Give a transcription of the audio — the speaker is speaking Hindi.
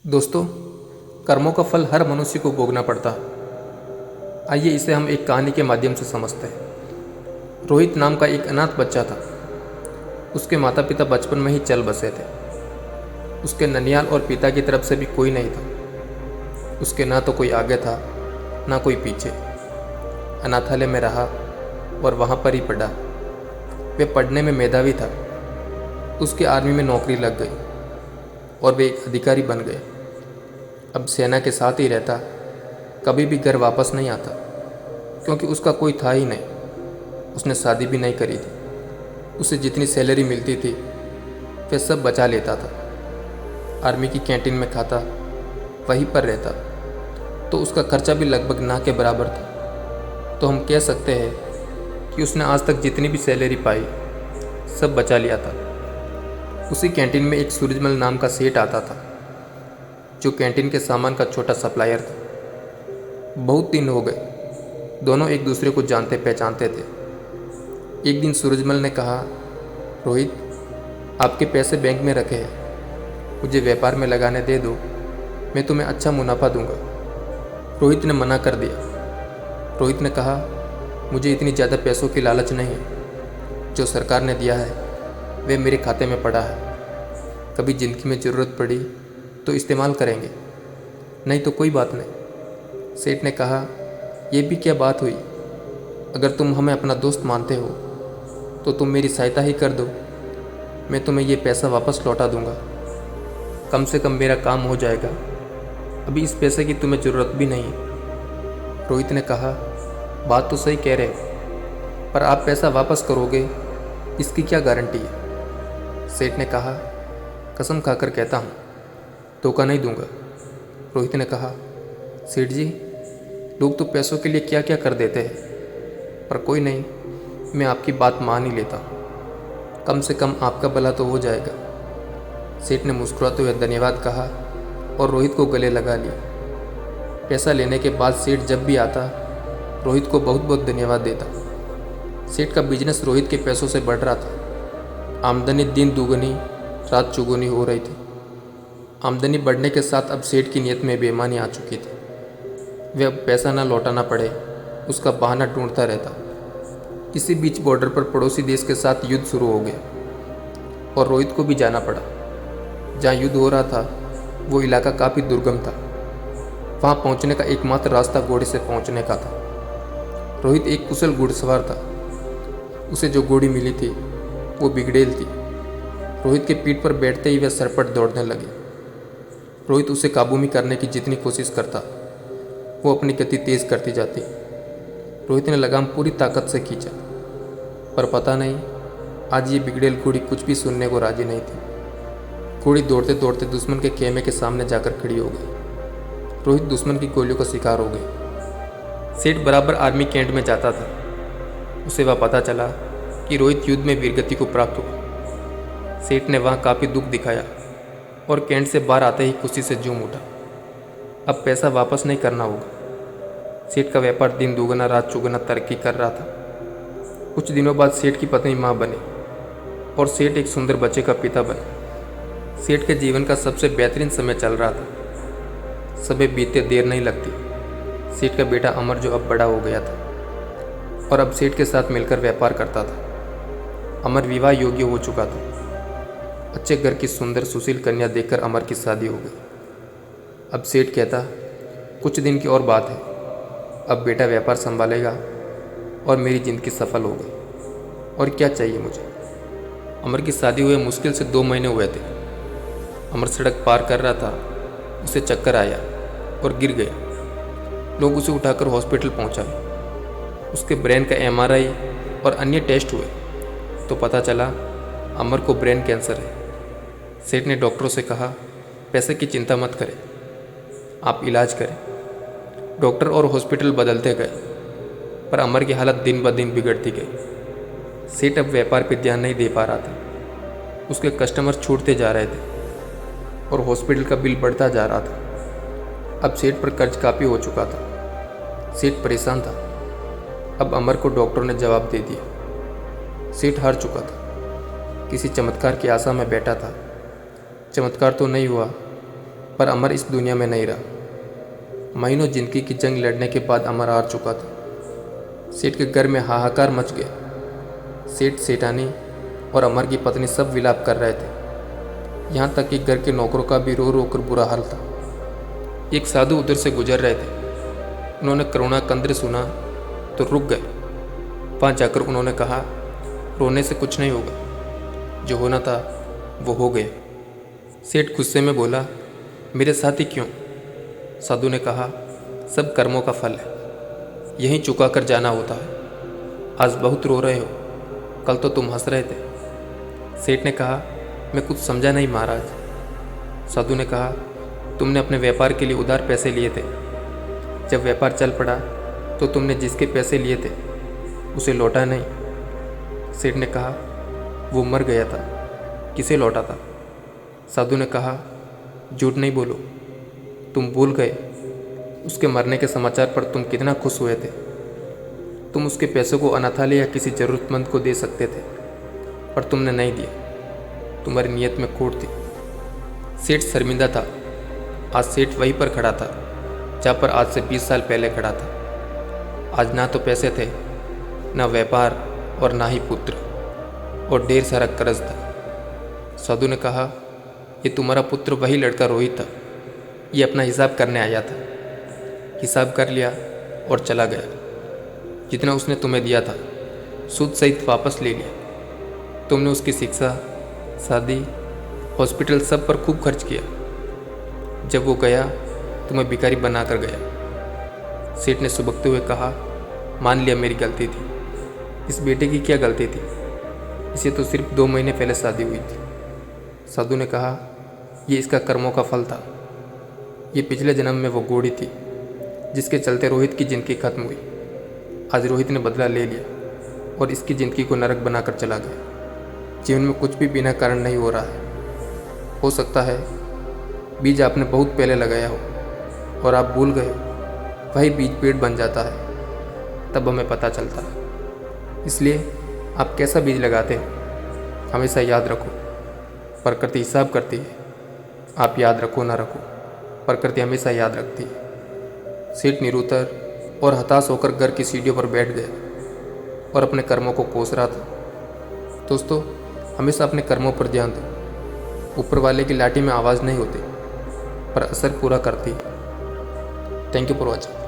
दोस्तों, कर्मों का फल हर मनुष्य को भोगना पड़ता है। आइए इसे हम एक कहानी के माध्यम से समझते हैं। रोहित नाम का एक अनाथ बच्चा था। उसके माता पिता बचपन में ही चल बसे थे। उसके ननियाल और पिता की तरफ से भी कोई नहीं था। उसके ना तो कोई आगे था, ना कोई पीछे। अनाथालय में रहा और वहाँ पर ही पढ़ा। वे पढ़ने में मेधावी था। उसकी आर्मी में नौकरी लग गई और वे एक अधिकारी बन गए। अब सेना के साथ ही रहता, कभी भी घर वापस नहीं आता, क्योंकि उसका कोई था ही नहीं। उसने शादी भी नहीं करी थी। उसे जितनी सैलरी मिलती थी वह सब बचा लेता था। आर्मी की कैंटीन में खाता, वहीं पर रहता, तो उसका खर्चा भी लगभग ना के बराबर था। तो हम कह सकते हैं कि उसने आज तक जितनी भी सैलरी पाई सब बचा लिया था। उसी कैंटीन में एक सूरजमल नाम का सेठ आता था, जो कैंटीन के सामान का छोटा सप्लायर था। बहुत दिन हो गए, दोनों एक दूसरे को जानते पहचानते थे। एक दिन सूरजमल ने कहा, रोहित, आपके पैसे बैंक में रखे हैं, मुझे व्यापार में लगाने दे दो, मैं तुम्हें अच्छा मुनाफा दूंगा। रोहित ने मना कर दिया। रोहित ने कहा, मुझे इतनी ज़्यादा पैसों की लालच नहीं है। जो सरकार ने दिया है वह मेरे खाते में पड़ा है। कभी ज़िंदगी में ज़रूरत पड़ी तो इस्तेमाल करेंगे, नहीं तो कोई बात नहीं। सेठ ने कहा, यह भी क्या बात हुई? अगर तुम हमें अपना दोस्त मानते हो तो तुम मेरी सहायता ही कर दो, मैं तुम्हें ये पैसा वापस लौटा दूंगा। कम से कम मेरा काम हो जाएगा। अभी इस पैसे की तुम्हें ज़रूरत भी नहीं है। रोहित ने कहा, बात तो सही कह रहे हो, पर आप पैसा वापस करोगे इसकी क्या गारंटी है? सेठ ने कहा, कसम खाकर कहता हूँ, धोखा नहीं दूंगा। रोहित ने कहा, सेठ जी, लोग तो पैसों के लिए क्या क्या कर देते हैं, पर कोई नहीं, मैं आपकी बात मान ही लेता हूँ। कम से कम आपका भला तो हो जाएगा। सेठ ने मुस्कुराते हुए धन्यवाद कहा और रोहित को गले लगा लिया। पैसा लेने के बाद सेठ जब भी आता, रोहित को बहुत बहुत धन्यवाद देता। सेठ का बिजनेस रोहित के पैसों से बढ़ रहा था। आमदनी दिन दुगनी रात चौगुनी हो रही थी। आमदनी बढ़ने के साथ अब सेठ की नीयत में बेईमानी आ चुकी थी। वह अब पैसा ना लौटाना पड़े उसका बहाना ढूंढता रहता। इसी बीच बॉर्डर पर पड़ोसी देश के साथ युद्ध शुरू हो गया और रोहित को भी जाना पड़ा। जहाँ युद्ध हो रहा था वो इलाका काफ़ी दुर्गम था। वहाँ पहुँचने का एकमात्र रास्ता घोड़े से पहुँचने का था। रोहित एक कुशल घुड़सवार था। उसे जो घोड़ी मिली थी वो बिगड़ेल थी। रोहित के पीठ पर बैठते ही वह सरपट दौड़ने लगी। रोहित उसे काबू में करने की जितनी कोशिश करता, वो अपनी गति तेज करती जाती। रोहित ने लगाम पूरी ताकत से खींचा, पर पता नहीं आज ये बिगड़ेल घोड़ी कुछ भी सुनने को राजी नहीं थी। घोड़ी दौड़ते दौड़ते दुश्मन के खेमे के सामने जाकर खड़ी हो गई। रोहित दुश्मन की गोलियों का शिकार हो गया। सेठ बराबर आर्मी कैंट में जाता था। उसे वह पता चला कि रोहित युद्ध में वीरगति को प्राप्त हुआ। सेठ ने वहाँ काफ़ी दुख दिखाया और कैंट से बाहर आते ही खुशी से झूम उठा। अब पैसा वापस नहीं करना होगा। सेठ का व्यापार दिन दुगना रात चौगुना तरक्की कर रहा था। कुछ दिनों बाद सेठ की पत्नी माँ बनी और सेठ एक सुंदर बच्चे का पिता बने। सेठ के जीवन का सबसे बेहतरीन समय चल रहा था। समय बीतते देर नहीं लगती। सेठ का बेटा अमर, जो अब बड़ा हो गया था और अब सेठ के साथ मिलकर व्यापार करता था। अमर विवाह योग्य हो चुका था। अच्छे घर की सुंदर सुशील कन्या देखकर अमर की शादी हो गई। अब सेठ कहता, कुछ दिन की और बात है, अब बेटा व्यापार संभालेगा और मेरी ज़िंदगी सफल हो गई। और क्या चाहिए मुझे? अमर की शादी हुए मुश्किल से 2 महीने हुए थे। अमर सड़क पार कर रहा था, उसे चक्कर आया और गिर गया। लोग उसे उठाकर हॉस्पिटल पहुंचाए। उसके ब्रेन का MRI और अन्य टेस्ट हुए तो पता चला अमर को ब्रेन कैंसर है। सेठ ने डॉक्टरों से कहा, पैसे की चिंता मत करें, आप इलाज करें। डॉक्टर और हॉस्पिटल बदलते गए, पर अमर की हालत दिन ब दिन बिगड़ती गई। सेठ अब व्यापार पर ध्यान नहीं दे पा रहा था। उसके कस्टमर छूटते जा रहे थे और हॉस्पिटल का बिल बढ़ता जा रहा था। अब सेठ पर कर्ज काफ़ी हो चुका था। सेठ परेशान था। अब अमर को डॉक्टरों ने जवाब दे दिया। सेठ हार चुका था। किसी चमत्कार की आशा में बैठा था। चमत्कार तो नहीं हुआ, पर अमर इस दुनिया में नहीं रहा। महीनों जिंदगी की जंग लड़ने के बाद अमर हार चुका था। सेठ के घर में हाहाकार मच गया। सेठ, सेठानी और अमर की पत्नी सब विलाप कर रहे थे। यहाँ तक कि घर के नौकरों का भी रो रो कर बुरा हाल था। एक साधु उधर से गुजर रहे थे। उन्होंने करुणा कंद्र सुना तो रुक गए। वहाँ जाकर उन्होंने कहा, रोने से कुछ नहीं होगा, जो होना था वो हो गया। सेठ गुस्से में बोला, मेरे साथ ही क्यों? साधु ने कहा, सब कर्मों का फल है, यहीं चुका कर जाना होता है। आज बहुत रो रहे हो, कल तो तुम हंस रहे थे। सेठ ने कहा, मैं कुछ समझा नहीं महाराज। साधु ने कहा, तुमने अपने व्यापार के लिए उधार पैसे लिए थे। जब व्यापार चल पड़ा तो तुमने जिसके पैसे लिए थे उसे लौटा नहीं। सेठ ने कहा, वो मर गया था, किसे लौटा था? साधु ने कहा, झूठ नहीं बोलो, तुम भूल गए उसके मरने के समाचार पर तुम कितना खुश हुए थे। तुम उसके पैसों को अनाथालय या किसी ज़रूरतमंद को दे सकते थे, पर तुमने नहीं दिया। तुम्हारी नीयत में खोट थी। सेठ शर्मिंदा था। आज सेठ वहीं पर खड़ा था जहाँ पर आज से 20 साल पहले खड़ा था। आज ना तो पैसे थे, ना व्यापार और ना ही पुत्र, और ढेर सारा कर्ज था। साधु ने कहा, ये तुम्हारा पुत्र वही लड़का रोहित था। ये अपना हिसाब करने आया था। हिसाब कर लिया और चला गया। जितना उसने तुम्हें दिया था सूद सहित वापस ले लिया। तुमने उसकी शिक्षा, शादी, हॉस्पिटल सब पर खूब खर्च किया। जब वो गया तुम्हें भिखारी बना कर गया। सेठ ने सुबकते हुए कहा, मान लिया मेरी गलती थी। इस बेटे की क्या गलती थी? इसे तो सिर्फ 2 महीने पहले शादी हुई थी। साधु ने कहा, ये इसका कर्मों का फल था। ये पिछले जन्म में वो घोड़ी थी जिसके चलते रोहित की ज़िंदगी खत्म हुई। आज रोहित ने बदला ले लिया और इसकी ज़िंदगी को नरक बनाकर चला गया। जीवन में कुछ भी बिना कारण नहीं हो रहा है। हो सकता है बीज आपने बहुत पहले लगाया हो और आप भूल गए, वही बीज पेड़ बन जाता है, तब हमें पता चलता है। इसलिए आप कैसा बीज लगाते हो हमेशा याद रखो। प्रकृति हिसाब करती है, आप याद रखो ना रखो, प्रकृति हमेशा याद रखती है। सेठ निरुत्तर और हताश होकर घर की सीढ़ियों पर बैठ गया और अपने कर्मों को कोस रहा था। दोस्तों, हमेशा अपने कर्मों पर ध्यान दो। ऊपर वाले की लाठी में आवाज़ नहीं होती, पर असर पूरा करती है। Thank you for watching.